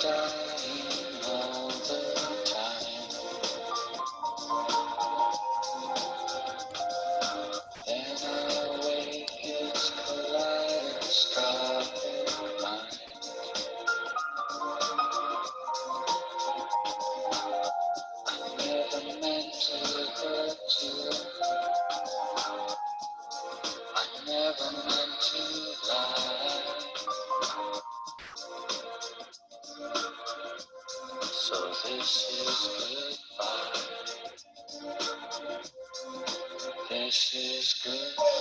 dying all the time. Then I wake, it's kaleidoscopic mind. I never meant to hurt you. I never meant to lie. So this is goodbye. This is goodbye.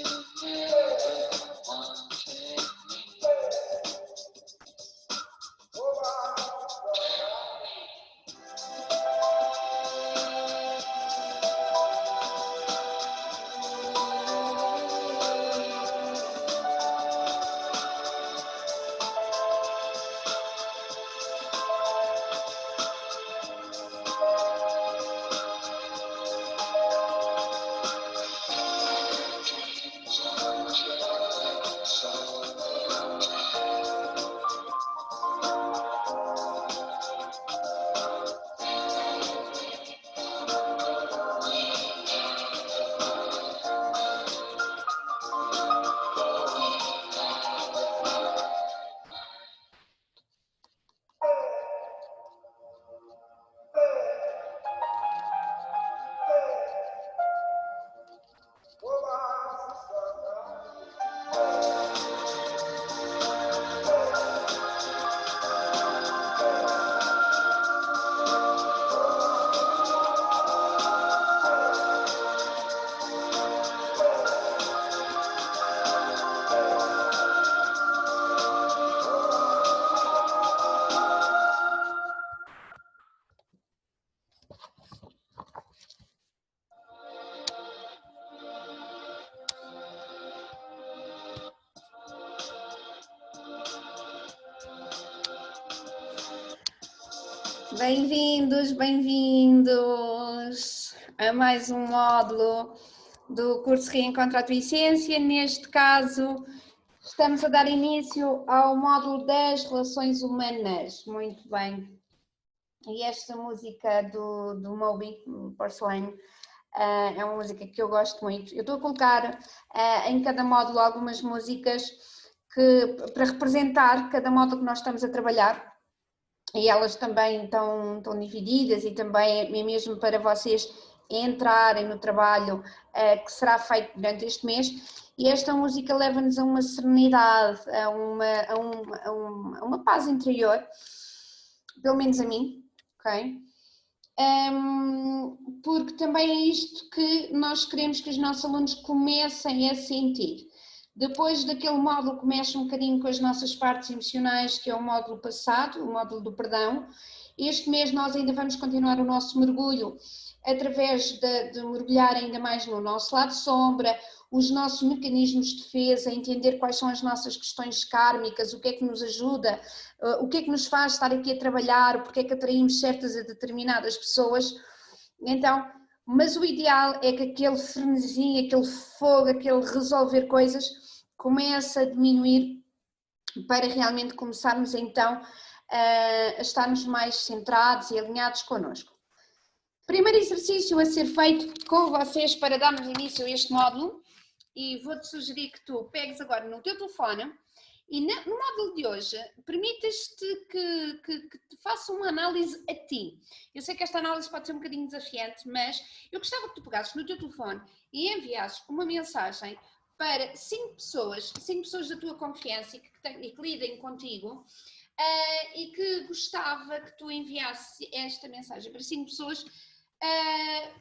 You never wanted me. Bem-vindos, bem-vindos a mais um módulo do curso Reencontra a Tua Essência. Neste caso, estamos a dar início ao módulo das relações humanas. Muito bem. E esta música do Moby, Porcelain, é uma música que eu gosto muito. Eu estou a colocar em cada módulo algumas músicas para representar cada módulo que nós estamos a trabalhar. E elas também estão divididas e também é mesmo para vocês entrarem no trabalho que será feito durante este mês. E esta música leva-nos a uma serenidade, a uma paz interior, pelo menos a mim, ok? Porque também é isto que nós queremos que os nossos alunos comecem a sentir. Depois daquele módulo que mexe um bocadinho com as nossas partes emocionais, que é o módulo passado, o módulo do perdão, este mês nós ainda vamos continuar o nosso mergulho através de mergulhar ainda mais no nosso lado sombra, os nossos mecanismos de defesa, entender quais são as nossas questões kármicas, o que é que nos ajuda, o que é que nos faz estar aqui a trabalhar, porque é que atraímos certas e determinadas pessoas. Então, mas o ideal é que aquele frenesim, aquele fogo, aquele resolver coisas começa a diminuir para realmente começarmos então a estarmos mais centrados e alinhados connosco. Primeiro exercício a ser feito com vocês para darmos início a este módulo, e vou-te sugerir que tu pegues agora no teu telefone e no módulo de hoje permitas-te que te faça uma análise a ti. Eu sei que esta análise pode ser um bocadinho desafiante, mas eu gostava que tu pegasses no teu telefone e enviasses uma mensagem para 5 pessoas da tua confiança e que lidem contigo, e que gostava que tu enviasse esta mensagem para 5 pessoas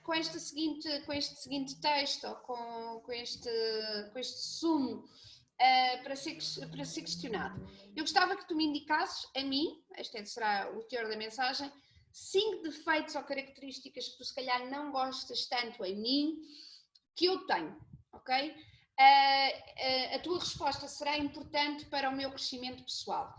com este seguinte texto, ou com este sumo para ser questionado. Eu gostava que tu me indicasses a mim, este será o teor da mensagem, 5 defeitos ou características que tu se calhar não gostas tanto em mim, que eu tenho, ok? a tua resposta será importante para o meu crescimento pessoal.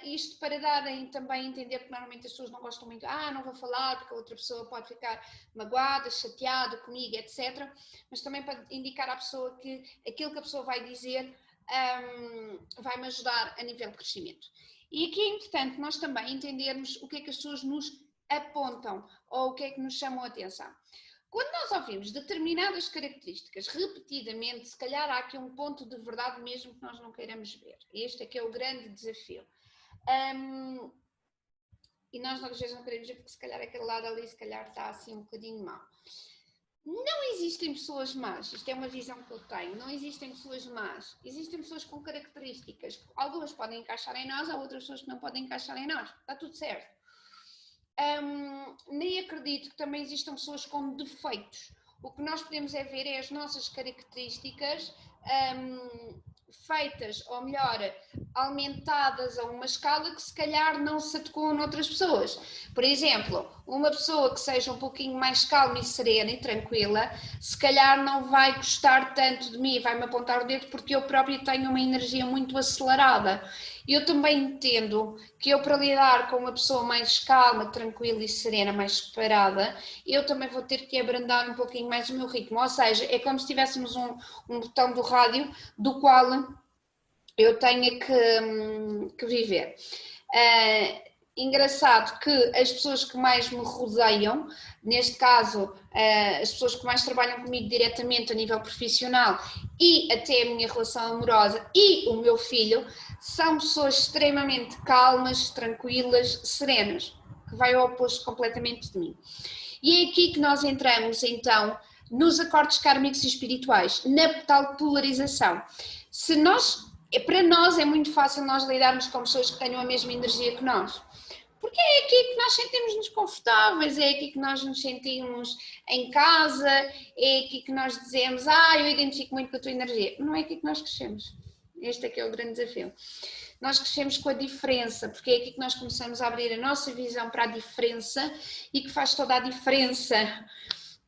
Isto para darem também a entender que normalmente as pessoas não gostam muito, não vou falar porque a outra pessoa pode ficar magoada, chateada comigo, etc. Mas também para indicar à pessoa que aquilo que a pessoa vai dizer vai-me ajudar a nível de crescimento. E aqui é importante nós também entendermos o que é que as pessoas nos apontam ou o que é que nos chamam a atenção. Quando nós ouvimos determinadas características repetidamente, se calhar há aqui um ponto de verdade mesmo que nós não queiramos ver. Este é que é o grande desafio. E nós às vezes não queremos ver porque se calhar aquele lado ali se calhar está assim um bocadinho mau. Não existem pessoas más, isto é uma visão que eu tenho, não existem pessoas más, existem pessoas com características, algumas podem encaixar em nós, há outras pessoas que não podem encaixar em nós, está tudo certo. Nem acredito que também existam pessoas com defeitos, o que nós podemos é ver é as nossas características feitas, ou melhor, aumentadas a uma escala que se calhar não se adequam noutras pessoas. Por exemplo, uma pessoa que seja um pouquinho mais calma e serena e tranquila, se calhar não vai gostar tanto de mim, vai-me apontar o dedo porque eu própria tenho uma energia muito acelerada. Eu também entendo que eu, para lidar com uma pessoa mais calma, tranquila e serena, mais separada, eu também vou ter que abrandar um pouquinho mais o meu ritmo. Ou seja, é como se tivéssemos um botão do rádio do qual eu tenho que viver. Engraçado que as pessoas que mais me rodeiam, neste caso as pessoas que mais trabalham comigo diretamente a nível profissional e até a minha relação amorosa e o meu filho, são pessoas extremamente calmas, tranquilas, serenas, que vai ao oposto completamente de mim. E é aqui que nós entramos então nos acordes kármicos e espirituais, na tal polarização. Para nós é muito fácil nós lidarmos com pessoas que tenham a mesma energia que nós. Porque é aqui que nós sentimos-nos confortáveis, é aqui que nós nos sentimos em casa, é aqui que nós dizemos, eu identifico muito com a tua energia. Não é aqui que nós crescemos. Este é que é o grande desafio. Nós crescemos com a diferença, porque é aqui que nós começamos a abrir a nossa visão para a diferença e que faz toda a diferença.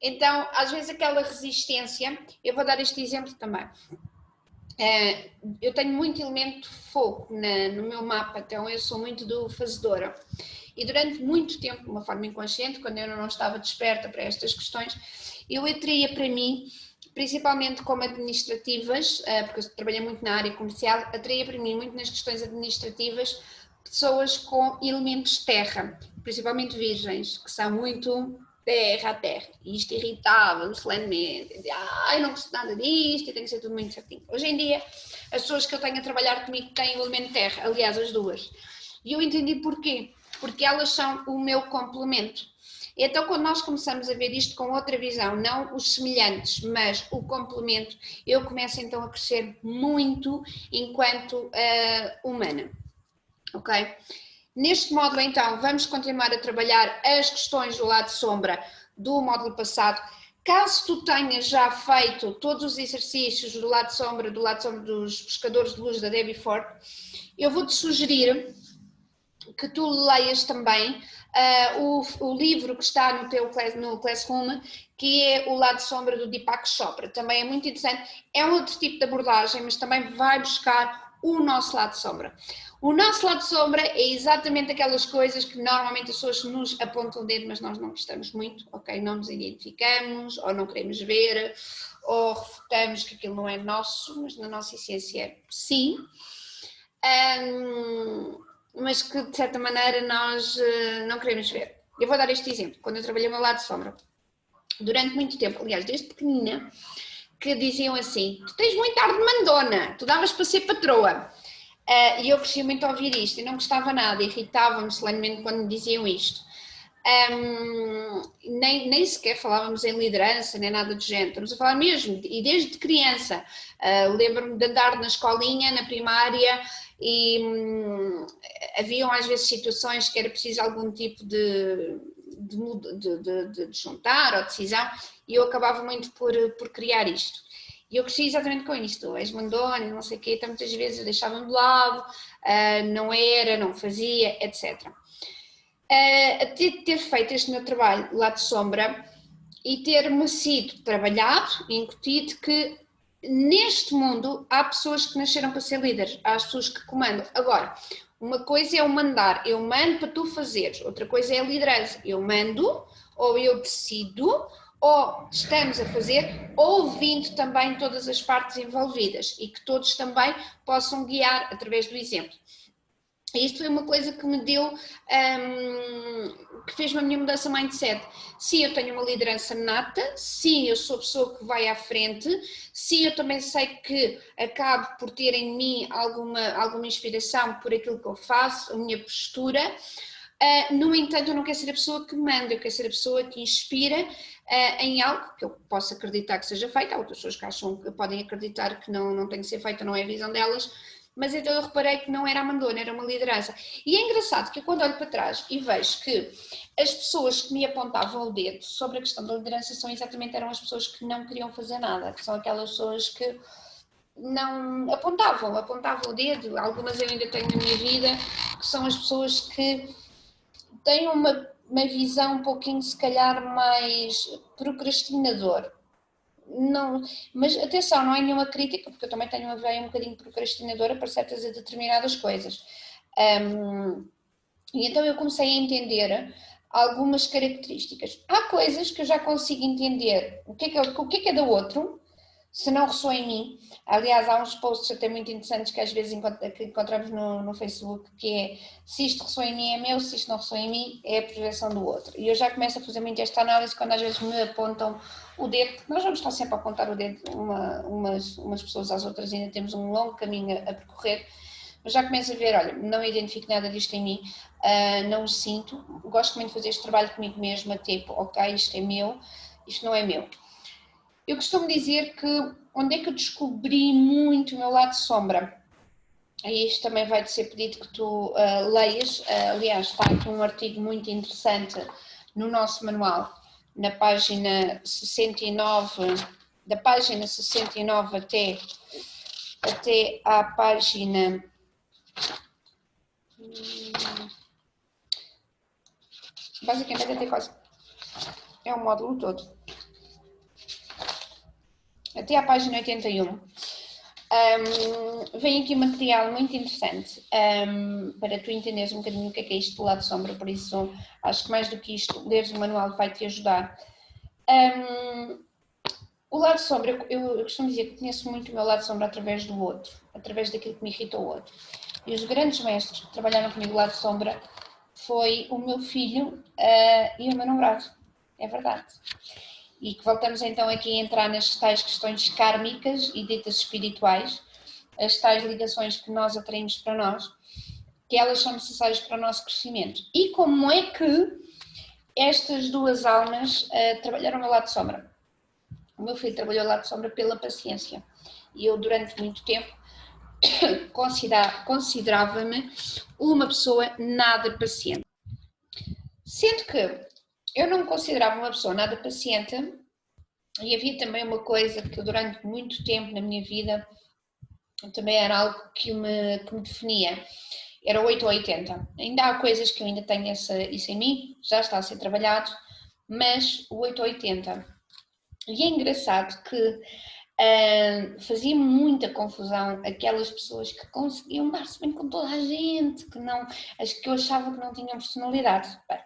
Então, às vezes aquela resistência, eu vou dar este exemplo também. Eu tenho muito elemento fogo no meu mapa, então eu sou muito do fazedora. E durante muito tempo, de uma forma inconsciente, quando eu não estava desperta para estas questões, eu atraía para mim, principalmente como administrativas, porque eu trabalhei muito na área comercial, atraía para mim muito nas questões administrativas pessoas com elementos terra, principalmente virgens, que são muito terra a terra, e isto irritava-me solenemente, não gosto nada disto e tem que ser tudo muito certinho. Hoje em dia, as pessoas que eu tenho a trabalhar comigo têm o elemento terra, aliás as duas, e eu entendi porquê, porque elas são o meu complemento. Então quando nós começamos a ver isto com outra visão, não os semelhantes, mas o complemento, eu começo então a crescer muito enquanto humana, ok? Neste módulo, então, vamos continuar a trabalhar as questões do lado sombra do módulo passado. Caso tu tenhas já feito todos os exercícios do lado sombra dos pescadores de luz da Debbie Ford, eu vou-te sugerir que tu leias também o livro que está no Classroom, que é o lado sombra do Deepak Chopra. Também é muito interessante, é um outro tipo de abordagem, mas também vai buscar o nosso lado sombra. O nosso lado sombra é exatamente aquelas coisas que normalmente as pessoas nos apontam o dedo, mas nós não gostamos muito, ok? Não nos identificamos, ou não queremos ver, ou refutamos que aquilo não é nosso, mas na nossa essência sim. Mas que de certa maneira nós não queremos ver. Eu vou dar este exemplo. Quando eu trabalhei no meu lado sombra, durante muito tempo, aliás, desde pequenina, que diziam assim, tu tens muito ar de mandona, tu davas para ser patroa. E eu cresci muito a ouvir isto e não gostava nada, irritava-me solenemente quando me diziam isto. Nem sequer falávamos em liderança, nem nada do género, estamos a falar mesmo, e desde criança, lembro-me de andar na escolinha, na primária, e haviam às vezes situações que era preciso algum tipo de juntar ou decisão, e eu acabava muito por criar isto. E eu cresci exatamente com isto, és mandona, não sei o quê, então muitas vezes eu deixava-me de lado, não fazia, etc. Ter feito este meu trabalho lá de sombra e ter-me sido trabalhado e incutido que neste mundo há pessoas que nasceram para ser líderes, há as pessoas que comandam. Agora, uma coisa é o mandar, eu mando para tu fazeres, outra coisa é a liderança, eu mando ou eu decido ou estamos a fazer, ouvindo também todas as partes envolvidas e que todos também possam guiar através do exemplo. Isto foi uma coisa que me deu, que fez-me a minha mudança mindset. Sim, eu tenho uma liderança nata, sim, eu sou a pessoa que vai à frente, sim, eu também sei que acabo por ter em mim alguma inspiração por aquilo que eu faço, a minha postura. No entanto, eu não quero ser a pessoa que manda, eu quero ser a pessoa que inspira em algo que eu possa acreditar que seja feito. Há outras pessoas que acham que podem acreditar que não tem que ser feita, não é a visão delas. Mas então eu reparei que não era a mandona, era uma liderança. E é engraçado que eu quando olho para trás e vejo que as pessoas que me apontavam o dedo sobre a questão da liderança eram as pessoas que não queriam fazer nada, que são aquelas pessoas que não apontavam o dedo, algumas eu ainda tenho na minha vida, que são as pessoas que têm uma visão um pouquinho se calhar mais procrastinador. Não, mas atenção, não é nenhuma crítica, porque eu também tenho uma veia um bocadinho procrastinadora para certas e determinadas coisas. E então eu comecei a entender algumas características. Há coisas que eu já consigo entender o que é do outro, se não ressoa em mim. Aliás, há uns posts até muito interessantes que às vezes encontramos no Facebook, que é se isto ressoa em mim é meu, se isto não ressoa em mim é a projeção do outro. E eu já começo a fazer muito esta análise quando às vezes me apontam o dedo, porque nós vamos estar sempre a apontar o dedo umas pessoas às outras, ainda temos um longo caminho a percorrer, mas já começo a ver, olha, não identifico nada disto em mim, não o sinto, gosto muito de fazer este trabalho comigo mesma, tipo, ok, isto é meu, isto não é meu. Eu costumo dizer que onde é que eu descobri muito o meu lado sombra? E isto também vai ser pedido que tu leias, aliás, está aqui um artigo muito interessante no nosso manual, na página 69, da página 69 até à página... Basicamente até quase... é o módulo todo. Até à página 81. Vem aqui um material muito interessante para tu entenderes um bocadinho o que é isto do lado sombra, por isso acho que mais do que isto, leres o manual vai te ajudar. O lado sombra, eu costumo dizer que conheço muito o meu lado sombra através do outro, através daquilo que me irrita o outro. E os grandes mestres que trabalharam comigo o lado sombra foi o meu filho e o meu namorado, é verdade. E que voltamos então aqui a entrar nas tais questões kármicas e ditas espirituais, as tais ligações que nós atraímos para nós, que elas são necessárias para o nosso crescimento. E como é que estas duas almas trabalharam ao lado sombra? O meu filho trabalhou ao lado sombra pela paciência. E eu, durante muito tempo, considerava-me uma pessoa nada paciente. Sendo que eu não me considerava uma pessoa nada paciente, e havia também uma coisa que durante muito tempo na minha vida também era algo que me definia, era 8 ou 80. Ainda há coisas que eu ainda tenho isso em mim, já está a ser trabalhado, mas o 8 ou 80. E é engraçado que fazia muita confusão aquelas pessoas que conseguiam dar-se bem com toda a gente, as que eu achava que não tinham personalidade. Bem,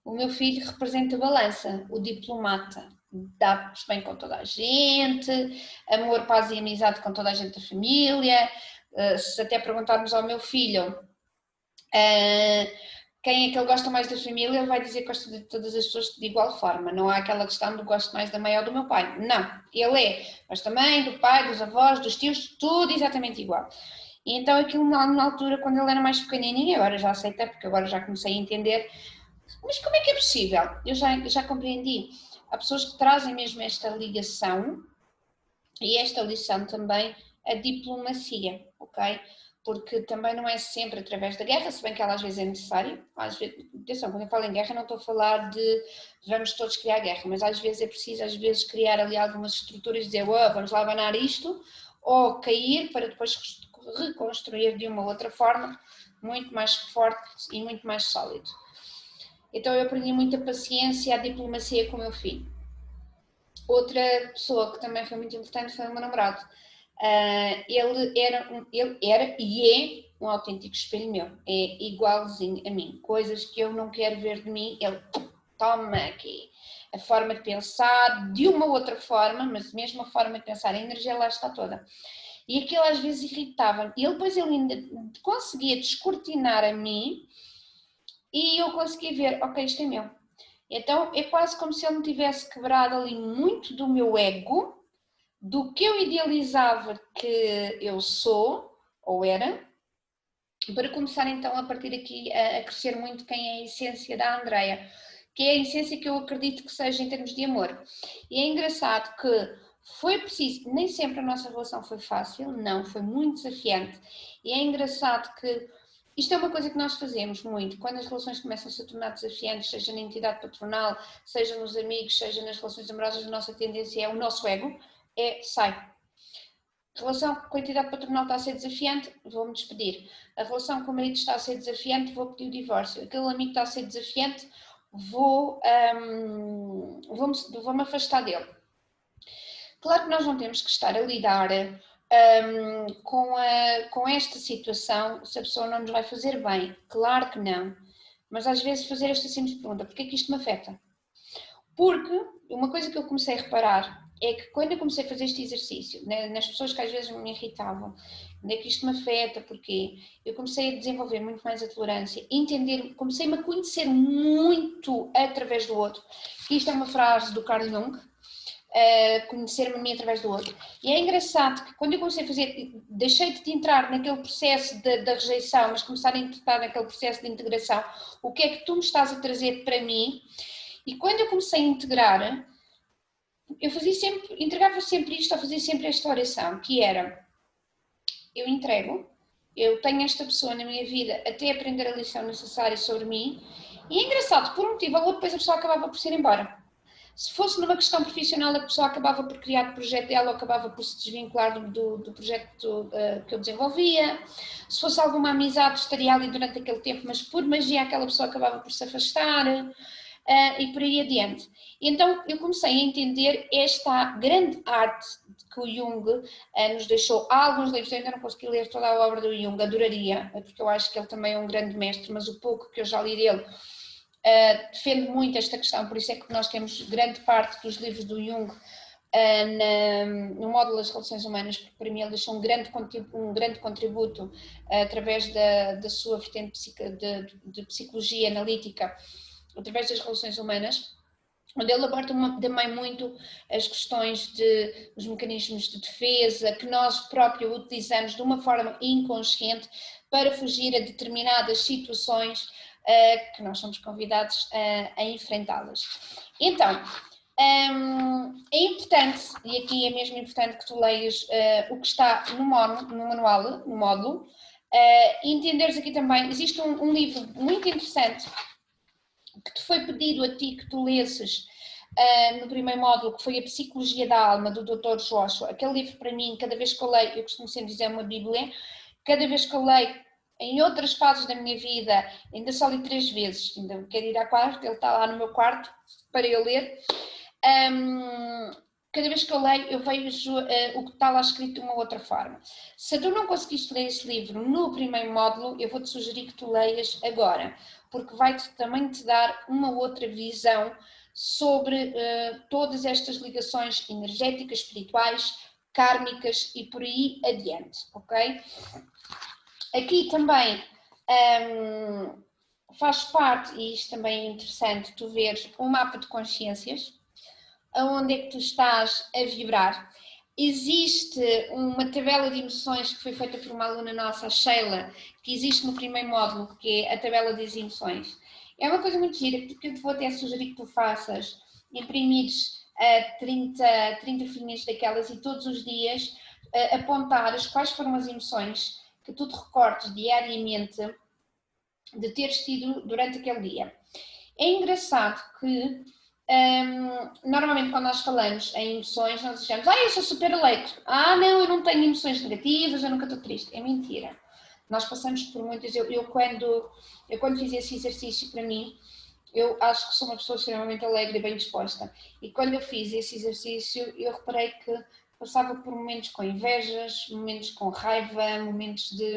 o meu filho representa a balança, o diplomata, dá-se bem com toda a gente, amor, paz e amizade com toda a gente da família. Se até perguntarmos ao meu filho quem é que ele gosta mais da família, ele vai dizer que gosta de todas as pessoas de igual forma. Não há aquela questão do gosto mais da mãe ou do meu pai. Não, ele gosta da mãe, do pai, dos avós, dos tios, tudo exatamente igual. E então aquilo na altura, quando ele era mais pequenininho, agora já aceita, porque agora já comecei a entender, mas como é que é possível? Eu já compreendi. Há pessoas que trazem mesmo esta ligação e esta lição também a diplomacia, ok? Porque também não é sempre através da guerra, se bem que ela às vezes é necessária. Atenção, quando eu falo em guerra não estou a falar de vamos todos criar guerra, mas às vezes é preciso criar ali algumas estruturas e dizer vamos lá abanar isto, ou cair para depois reconstruir de uma outra forma, muito mais forte e muito mais sólido. Então eu aprendi muita paciência e a diplomacia com o meu filho. Outra pessoa que também foi muito importante foi o meu namorado. Ele era e é um autêntico espelho meu, é igualzinho a mim. Coisas que eu não quero ver de mim, ele toma aqui. A forma de pensar, de uma outra forma, mas mesmo a forma de pensar, a energia lá está toda. E aquilo às vezes irritava-me. E depois ele ainda conseguia descortinar a mim e eu conseguia ver, ok, isto é meu. Então é quase como se ele me tivesse quebrado ali muito do meu ego, do que eu idealizava que eu sou, ou era, para começar então a partir daqui a crescer muito quem é a essência da Andreia, que é a essência que eu acredito que seja em termos de amor. E é engraçado que foi preciso, nem sempre a nossa relação foi fácil, não, foi muito desafiante. E é engraçado que isto é uma coisa que nós fazemos muito, quando as relações começam a se tornar desafiantes, seja na entidade patronal, seja nos amigos, seja nas relações amorosas, a nossa tendência é o nosso ego, sai. A relação com a entidade patronal está a ser desafiante, vou-me despedir. A relação com o marido está a ser desafiante, vou pedir o divórcio. Aquele amigo está a ser desafiante, vou-me afastar dele. Claro que nós não temos que estar a lidar com esta situação se a pessoa não nos vai fazer bem. Claro que não. Mas às vezes fazer esta simples pergunta, porquê é que isto me afeta? Porque uma coisa que eu comecei a reparar é que quando eu comecei a fazer este exercício, nas pessoas que às vezes me irritavam, onde é que isto me afeta, porquê? Eu comecei a desenvolver muito mais a tolerância, comecei-me a conhecer muito através do outro. Isto é uma frase do Carl Jung, conhecer-me a mim através do outro. E é engraçado que quando eu comecei a fazer, deixei de entrar naquele processo da rejeição, mas começar a entrar naquele processo de integração, o que é que tu me estás a trazer para mim? E quando eu comecei a integrar, eu entregava sempre isto, ou fazia sempre esta oração, que era, eu entrego, eu tenho esta pessoa na minha vida até aprender a lição necessária sobre mim, e é engraçado, por um motivo ou outro, depois a pessoa acabava por se ir embora. Se fosse numa questão profissional, a pessoa acabava por criar o projeto dela ou acabava por se desvincular do projeto que eu desenvolvia. Se fosse alguma amizade, estaria ali durante aquele tempo, mas por magia aquela pessoa acabava por se afastar. E por aí adiante. Então eu comecei a entender esta grande arte que o Jung nos deixou. Há alguns livros, eu ainda não consegui ler toda a obra do Jung, adoraria, porque eu acho que ele também é um grande mestre, mas o pouco que eu já li dele defende muito esta questão, por isso é que nós temos grande parte dos livros do Jung no módulo das relações humanas, porque para mim ele deixou um grande contributo através da sua vertente de psicologia analítica, através das relações humanas, onde ele aborda também muito as questões dos mecanismos de defesa que nós próprios utilizamos de uma forma inconsciente para fugir a determinadas situações que nós somos convidados a enfrentá-las. Então, é importante, e aqui é mesmo importante que tu leias o que está no manual, no módulo, e entenderes aqui também, existe um livro muito interessante que te foi pedido a ti que tu lesses no primeiro módulo, que foi a Psicologia da Alma, do Dr. Joshua. Aquele livro para mim, cada vez que eu leio, eu costumo sempre dizer uma bíblia, cada vez que eu leio, em outras fases da minha vida, ainda só li 3 vezes, ainda quero ir à quarta, ele está lá no meu quarto para eu ler. Cada vez que eu leio, eu vejo o que está lá escrito de uma outra forma. Se tu não conseguiste ler esse livro no primeiro módulo, eu vou-te sugerir que tu leias agora, porque vai-te também te dar uma outra visão sobre todas estas ligações energéticas, espirituais, kármicas e por aí adiante, ok? Aqui também faz parte, e isto também é interessante, tu veres um mapa de consciências, aonde é que tu estás a vibrar. Existe uma tabela de emoções que foi feita por uma aluna nossa, a Sheila, que existe no primeiro módulo, que é a tabela das emoções. É uma coisa muito gira, que eu te vou até sugerir que tu faças, imprimires 30 folhinhas daquelas e todos os dias apontares quais foram as emoções que tu te recordes diariamente de teres tido durante aquele dia. É engraçado que normalmente quando nós falamos em emoções, nós dizemos, eu sou super alegre, não, eu não tenho emoções negativas, eu nunca estou triste. É mentira. Nós passamos por muitas, eu quando fiz esse exercício para mim, Eu acho que sou uma pessoa extremamente alegre e bem disposta. E quando eu fiz esse exercício, eu reparei que passava por momentos com invejas, momentos com raiva, momentos de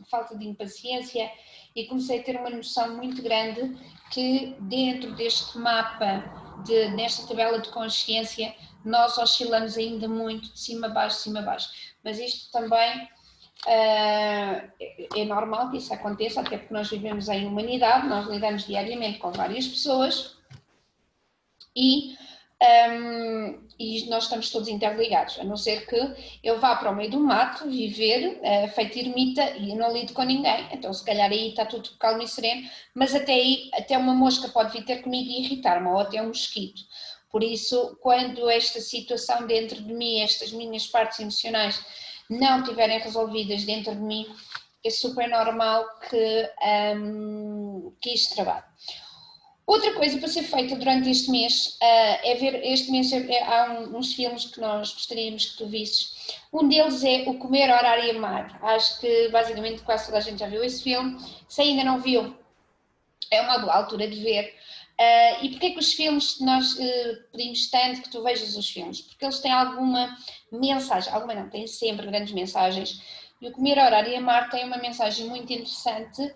falta de impaciência e comecei a ter uma noção muito grande que dentro deste mapa, nesta tabela de consciência, nós oscilamos ainda muito de cima a baixo, de cima a baixo. Mas isto também é normal que isso aconteça, até porque nós vivemos em humanidade, nós lidamos diariamente com várias pessoas e nós estamos todos interligados, a não ser que eu vá para o meio do mato viver feito ermita e não lido com ninguém, então se calhar aí está tudo calmo e sereno, mas até aí, até uma mosca pode vir ter comigo e irritar-me, ou até um mosquito. Por isso, quando esta situação dentro de mim, estas minhas partes emocionais não estiverem resolvidas dentro de mim, é super normal que isto trabalhe. Outra coisa para ser feita durante este mês é ver, este mês há uns filmes que nós gostaríamos que tu visses. Um deles é O Comer, Orar e Amar. Acho que basicamente quase toda a gente já viu esse filme. Se ainda não viu, é uma boa altura de ver. E porquê que os filmes, nós pedimos tanto que tu vejas os filmes? Porque eles têm alguma mensagem, alguma não, têm sempre grandes mensagens. E O Comer, Orar e Amar tem uma mensagem muito interessante,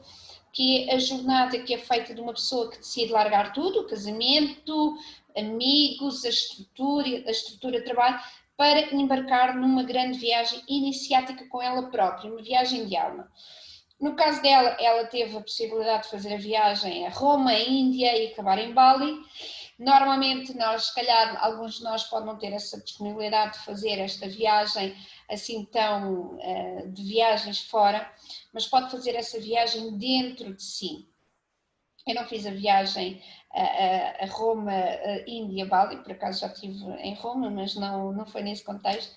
que é a jornada que é feita de uma pessoa que decide largar tudo, o casamento, amigos, a estrutura de trabalho, para embarcar numa grande viagem iniciática com ela própria, uma viagem de alma. No caso dela, ela teve a possibilidade de fazer a viagem a Roma, a Índia e acabar em Bali. Normalmente nós, se calhar, alguns de nós podem não ter essa disponibilidade de fazer esta viagem assim tão de viagens fora, mas pode fazer essa viagem dentro de si. Eu não fiz a viagem a Roma, a Índia, Bali, por acaso já estive em Roma, mas não foi nesse contexto.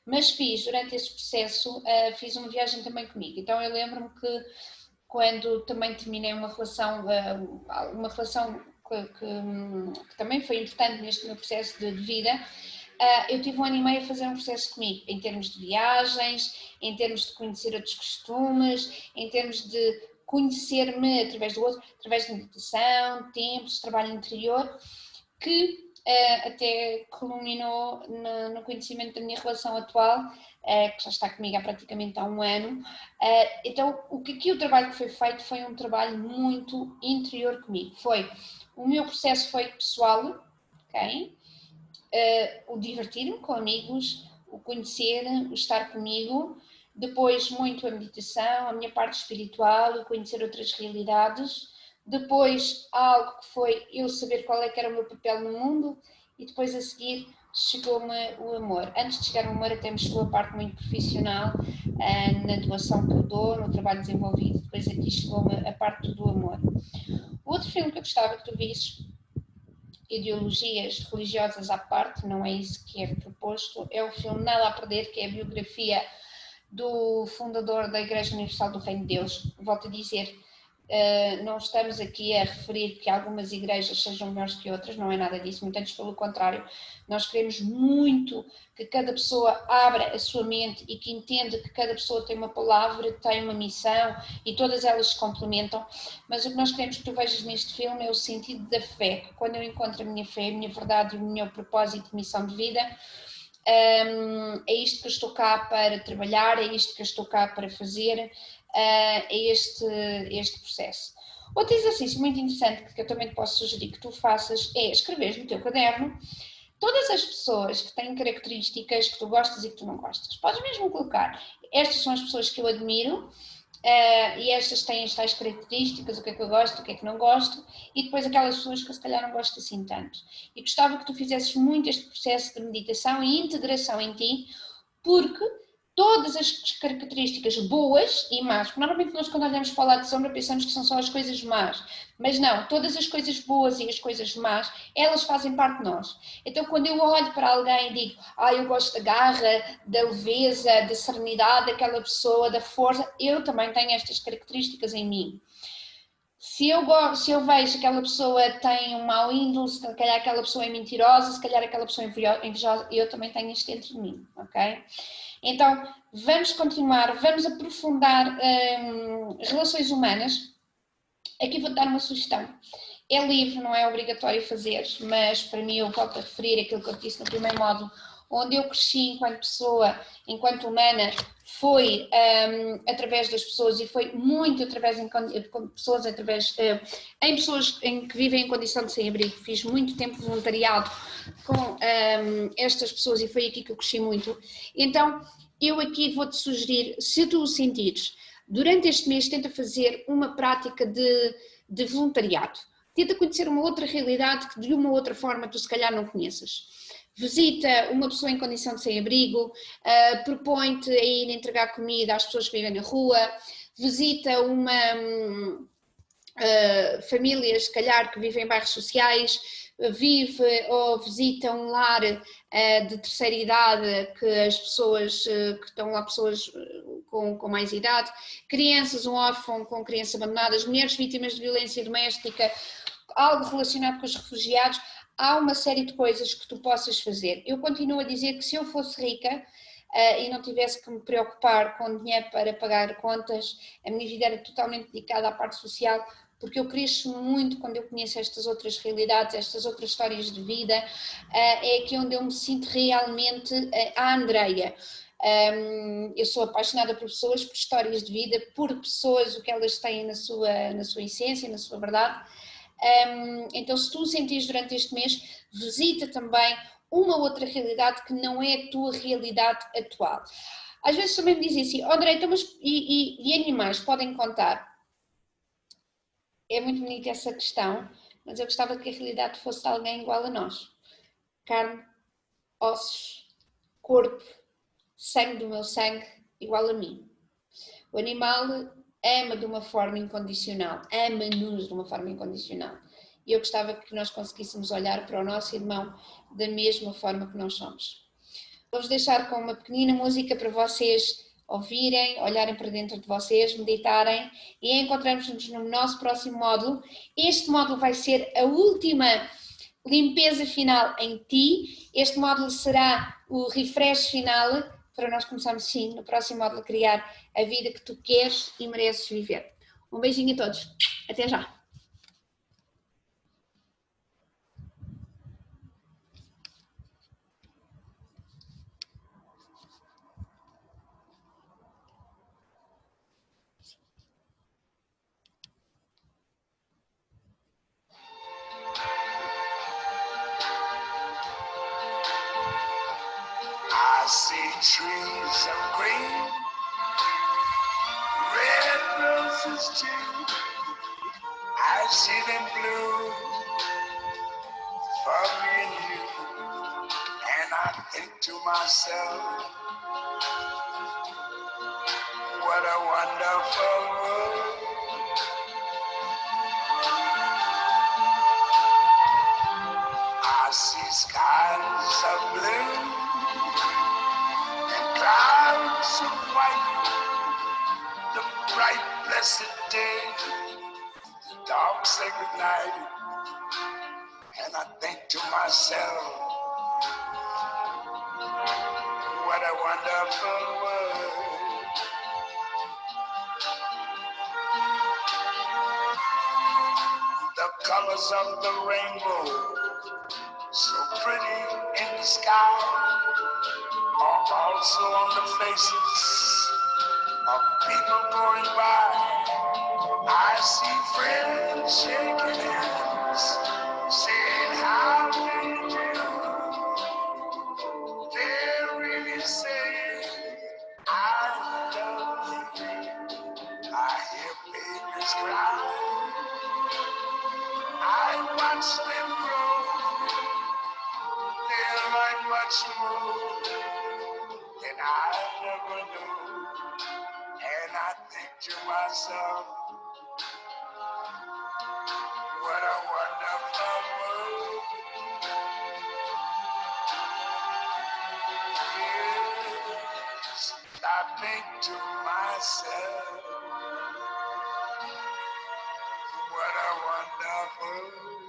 Mas fiz, durante esse processo, fiz uma viagem também comigo. Então eu lembro-me que quando também terminei uma relação que também foi importante neste meu processo de vida, eu tive 1 ano e meio a fazer um processo comigo, em termos de viagens, em termos de conhecer outros costumes, em termos de conhecer-me através do outro, através de meditação, tempos, trabalho interior, que até culminou no conhecimento da minha relação atual, que já está comigo há praticamente há 1 ano. Então, o trabalho que foi feito foi um trabalho muito interior comigo. O meu processo foi pessoal, ok? O divertir-me com amigos, o conhecer, o estar comigo, depois muito a meditação, a minha parte espiritual, o conhecer outras realidades, depois algo que foi eu saber qual é que era o meu papel no mundo e depois a seguir chegou-me o amor. Antes de chegar ao amor até me chegou a parte muito profissional, na doação que eu dou, no trabalho desenvolvido, depois aqui chegou-me a parte do amor. O outro filme que eu gostava que tu visses, ideologias religiosas à parte, não é isso que é proposto, é o filme Nada a Perder, que é a biografia do fundador da Igreja Universal do Reino de Deus. Volto a dizer, não estamos aqui a referir que algumas igrejas sejam melhores que outras, não é nada disso, muito antes pelo contrário, nós queremos muito que cada pessoa abra a sua mente e que entenda que cada pessoa tem uma palavra, tem uma missão e todas elas se complementam, mas o que nós queremos que tu vejas neste filme é o sentido da fé, que quando eu encontro a minha fé, a minha verdade e o meu propósito e missão de vida, é isto que eu estou cá para trabalhar, é isto que eu estou cá para fazer, é este processo. Outro exercício muito interessante que eu também te posso sugerir que tu faças é escrever no teu caderno todas as pessoas que têm características que tu gostas e que tu não gostas. Podes mesmo colocar, estas são as pessoas que eu admiro, e estas têm as tais características, o que é que eu gosto, o que é que não gosto, e depois aquelas pessoas que eu se calhar não gosto assim tanto. E gostava que tu fizesses muito este processo de meditação e integração em ti, porque todas as características boas e más, porque normalmente nós quando olhamos para o lado de sombra pensamos que são só as coisas más, mas não, todas as coisas boas e as coisas más, elas fazem parte de nós. Então quando eu olho para alguém e digo, eu gosto da garra, da leveza, da serenidade daquela pessoa, da força, eu também tenho estas características em mim. Se eu vejo que aquela pessoa tem um mau índole, se calhar aquela pessoa é mentirosa, se calhar aquela pessoa é invejosa, eu também tenho isto dentro de mim, ok? Então, vamos continuar, vamos aprofundar relações humanas. Aqui vou-te dar uma sugestão. É livre, não é obrigatório fazer, mas para mim eu volto a referir aquilo que eu disse no primeiro módulo, onde eu cresci enquanto pessoa, enquanto humana, foi através das pessoas e foi muito através de pessoas, em pessoas em que vivem em condição de sem-abrigo. Fiz muito tempo voluntariado com estas pessoas e foi aqui que eu cresci muito. Então, eu aqui vou-te sugerir, se tu o sentires, durante este mês tenta fazer uma prática de voluntariado. Tenta conhecer uma outra realidade que de uma outra forma tu se calhar não conheças. Visita uma pessoa em condição de sem-abrigo, propõe-te a ir entregar comida às pessoas que vivem na rua, visita uma famílias, se calhar, que vivem em bairros sociais, vive ou visita um lar de terceira idade, que as pessoas, que estão lá pessoas com mais idade, crianças, um órfão com crianças abandonadas, mulheres vítimas de violência doméstica, algo relacionado com os refugiados. Há uma série de coisas que tu possas fazer. Eu continuo a dizer que se eu fosse rica e não tivesse que me preocupar com dinheiro para pagar contas, a minha vida era totalmente dedicada à parte social, porque eu cresço muito quando eu conheço estas outras realidades, estas outras histórias de vida, é aqui onde eu me sinto realmente a Andreia. Eu sou apaixonada por pessoas, por histórias de vida, por pessoas, o que elas têm na sua essência, na sua verdade. Então, se tu o sentires durante este mês, visita também uma outra realidade que não é a tua realidade atual. Às vezes também me dizem assim, André, então, mas e animais podem contar? É muito bonita essa questão, mas eu gostava que a realidade fosse de alguém igual a nós. Carne, ossos, corpo, sangue do meu sangue, igual a mim. O animal ama de uma forma incondicional, ama-nos de uma forma incondicional. E eu gostava que nós conseguíssemos olhar para o nosso irmão da mesma forma que nós somos. Vou-vos deixar com uma pequenina música para vocês ouvirem, olharem para dentro de vocês, meditarem e encontramos-nos no nosso próximo módulo. Este módulo vai ser a última limpeza final em ti. Este módulo será o refresh final para nós começarmos, sim, no próximo módulo a criar a vida que tu queres e mereces viver. Um beijinho a todos. Até já. I see trees of green, red roses too. I see them blue for me and you. And I think to myself, what a wonderful world. I see skies of blue and clouds of white, the bright blessed day, the dark sacred night. And I think to myself, what a wonderful world. The colors of the rainbow, so pretty in the sky, are also on the faces of people going by. I see friends shaking hands, saying how do you do. They're really saying, I love you. I hear babies cry. I watch them grow. They're like much more than I never knew. And I think to myself, what a wonderful world. Yes, I think to myself, what a wonderful world.